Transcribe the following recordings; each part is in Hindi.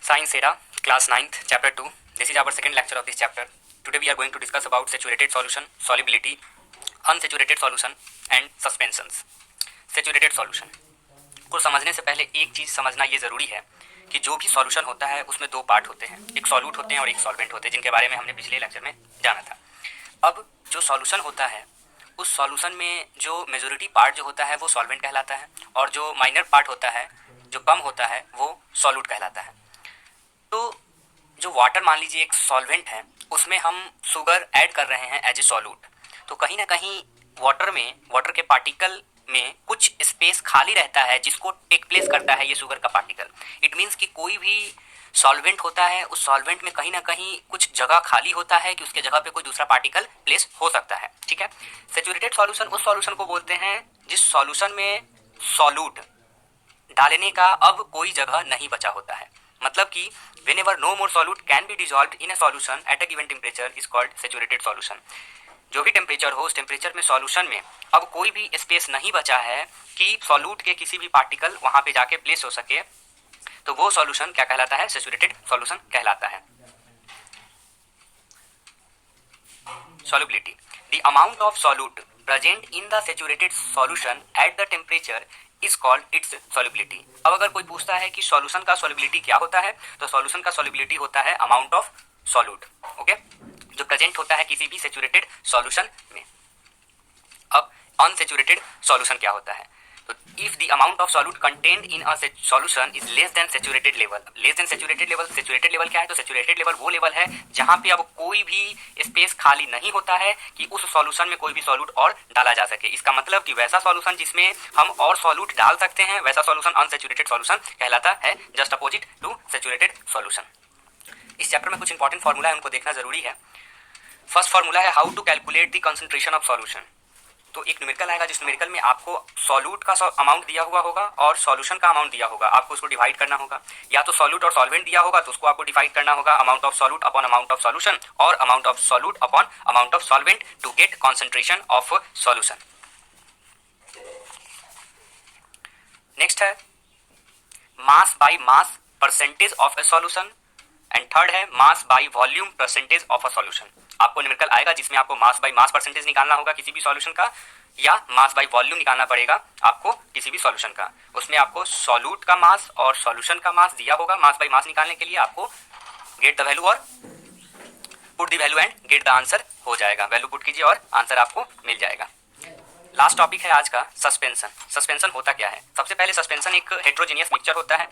Science Era, Class 9th, Chapter 2. This is our second lecture of this chapter. Today we are going to discuss about saturated solution, solubility, unsaturated solution and suspensions. Saturated solution को समझने से पहले एक चीज़ समझना ये ज़रूरी है कि जो भी सॉल्यूशन होता है उसमें दो पार्ट होते हैं, एक सॉल्यूट होते हैं और एक सॉल्वेंट होते हैं, जिनके बारे में हमने पिछले लेक्चर में जाना था। अब जो सॉल्यूशन होता है उस सॉल्यूशन में जो मेजॉरिटी पार्ट जो होता है वो सॉल्वेंट कहलाता है और जो माइनर पार्ट होता है, जो कम होता है, वो सॉल्यूट कहलाता है। तो जो वाटर मान लीजिए एक सॉल्वेंट है, उसमें हम शुगर ऐड कर रहे हैं एज ए सॉल्यूट, तो कहीं ना कहीं वाटर के पार्टिकल में कुछ स्पेस खाली रहता है जिसको टेक प्लेस करता है ये शुगर का पार्टिकल। इट मीन्स कि कोई भी सॉल्वेंट होता है, उस सॉल्वेंट में कहीं ना कहीं कुछ जगह खाली होता है कि उसके जगह पे कोई दूसरा पार्टिकल प्लेस हो सकता है। ठीक है, सैचुरेटेड सॉल्यूशन उस सॉल्यूशन को बोलते हैं जिस सॉल्यूशन में सॉल्यूट डालने का अब कोई जगह नहीं बचा होता है। मतलब कि whenever no more solute can be dissolved in a solution at a given temperature is called saturated solution। जो भी टेम्परेचर हो उस टेम्परेचर में सॉल्यूशन में अब कोई भी स्पेस नहीं बचा है कि सॉल्यूट के किसी भी पार्टिकल वहां पे जाके प्लेस हो सके, तो वो सॉल्यूशन क्या कहलाता है? सैचुरेटेड सॉल्यूशन कहलाता है। solubility, the amount of solute present in the saturated solution at the temperature is called its solubility। अब अगर कोई पूछता है कि सॉल्यूशन का solubility क्या होता है, तो सॉल्यूशन का solubility होता है amount of solute, ओके, जो प्रेजेंट होता है किसी भी सैचुरेटेड सॉल्यूशन में। अब अनसैचुरेटेड सॉल्यूशन क्या होता है? तो if the amount of solute contained in a solution is less than saturated level. Less than saturated level, saturated level क्या है? तो सैचुरेटेड लेवल वो लेवल है जहां पे अब कोई भी स्पेस खाली नहीं होता है कि उस सॉल्यूशन में कोई भी सॉल्यूट और डाला जा सके। इसका मतलब कि वैसा सॉल्यूशन जिसमें हम और सॉल्यूट डाल सकते हैं, वैसा सॉल्यूशन अनसैचुरेटेड सॉल्यूशन कहलाता है, just opposite to saturated solution. इस चैप्टर में कुछ इंपॉर्टेंट फॉर्मूला है, उनको देखना जरूरी है। फर्स्ट फॉर्मूला है how to calculate the concentration of solution. तो एक न्यूमेरिकल आएगा जिस न्यूमेरिकल में आपको सॉल्यूट का अमाउंट दिया हुआ होगा और सॉल्यूशन का अमाउंट दिया होगा, आपको उसको डिवाइड करना होगा। या तो सॉल्यूट और सॉल्वेंट दिया होगा तो उसको आपको डिवाइड करना होगा amount of solute upon amount of solution और amount of solute upon amount of solvent to get concentration of solution. Next है mass by mass percentage of a solution and third है mass by volume percentage of a solution. आपको न्यूमेरिकल आएगा जिसमें आपको मास बाय मास परसेंटेज निकालना होगा किसी भी सॉल्यूशन का, या मास बाय वॉल्यूम निकालना पड़ेगा आपको किसी भी सॉल्यूशन का। उसमें आपको सॉल्यूट का मास और सॉल्यूशन का मास दिया होगा। मास बाय मास निकालने के लिए आपको गेट द वैल्यू और put the value and get the answer हो जाएगा। वैल्यू पुट कीजिए और आंसर आपको मिल जाएगा। लास्ट टॉपिक है आज का सस्पेंशन। सस्पेंशन होता क्या है? सबसे पहले सस्पेंशन एक हेट्रोजेनियस मिक्सचर होता है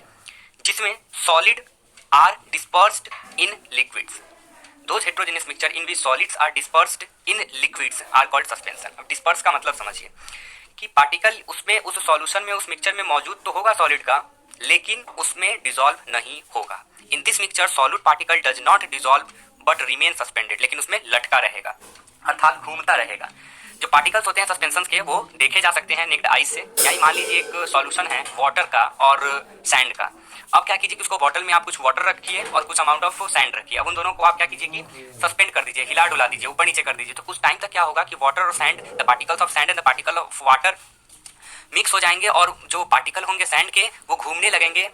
जिसमें solid are dispersed in liquids. Those heterogeneous mixture in which solids are dispersed in liquids are called suspension। अब disperse का मतलब समझिए कि पार्टिकल उसमें उस सॉल्यूशन में उस मिक्सचर में मौजूद तो होगा सॉलिड का, लेकिन उसमें डिसॉल्व नहीं होगा। In this mixture solute particle does not dissolve but remain suspended, लेकिन उसमें लटका रहेगा अर्थात घूमता रहेगा। जो पार्टिकल्स होते हैं सस्पेंशन के वो देखे जा सकते हैं नेक्ड आई से। यानी मान लीजिए एक सॉल्यूशन है वाटर का और सैंड का। अब क्या कीजिए कि उसको बॉटल में आप कुछ वाटर रखिए और कुछ अमाउंट ऑफ सैंड रखिए। अब उन दोनों को आप क्या कीजिए कि सस्पेंड कर दीजिए, हिला डुला दीजिए, ऊपर नीचे कर दीजिए। तो कुछ टाइम तक क्या होगा कि वाटर और sand, the particles of sand and the particle of water mix हो जाएंगे और जो पार्टिकल होंगे सैंड के वो घूमने लगेंगे,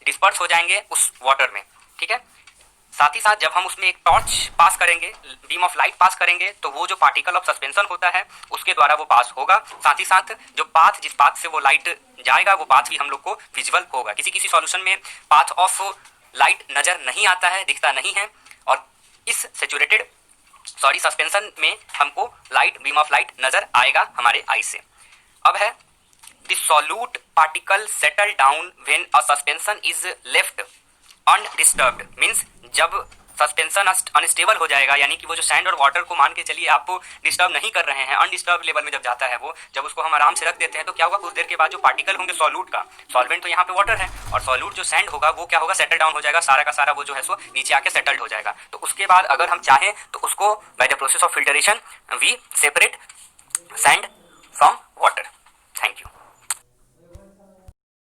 डिस्पर्स हो जाएंगे उस वाटर में। ठीक है, साथ ही साथ जब हम उसमें एक टॉर्च पास करेंगे, बीम ऑफ लाइट पास करेंगे, तो वो जो पार्टिकल ऑफ सस्पेंशन होता है उसके द्वारा वो पास होगा। साथ ही साथ जो पाथ, जिस पाथ से वो लाइट जाएगा, वो पाथ भी हम लोग को विजुअल होगा। किसी किसी सॉल्यूशन में पाथ ऑफ लाइट नजर नहीं आता है, दिखता नहीं है, और इस सस्पेंशन में हमको लाइट, बीम ऑफ लाइट नजर आएगा हमारे आई से। अब है the solute particle settle down when a suspension is left undisturbed. Means जब सस्पेंशन अनस्टेबल हो जाएगा, यानी कि वो जो सैंड और वाटर को मान के चलिए आपको डिस्टर्ब नहीं कर रहे हैं, अनडिस्टर्ब लेवल में जब जाता है वो, जब उसको हम आराम से रख देते हैं, तो क्या होगा कुछ देर के बाद जो पार्टिकल होंगे सॉल्यूट का, सॉल्वेंट तो यहाँ पे वाटर है, और सॉल्यूट जो सैंड होगा वो क्या होगा, सेटल डाउन हो जाएगा, सारा का सारा वो जो है सो नीचे आके सेटल्ड हो जाएगा। तो उसके बाद अगर हम चाहें तो उसको by the process of filtration we separate sand from water. Thank you.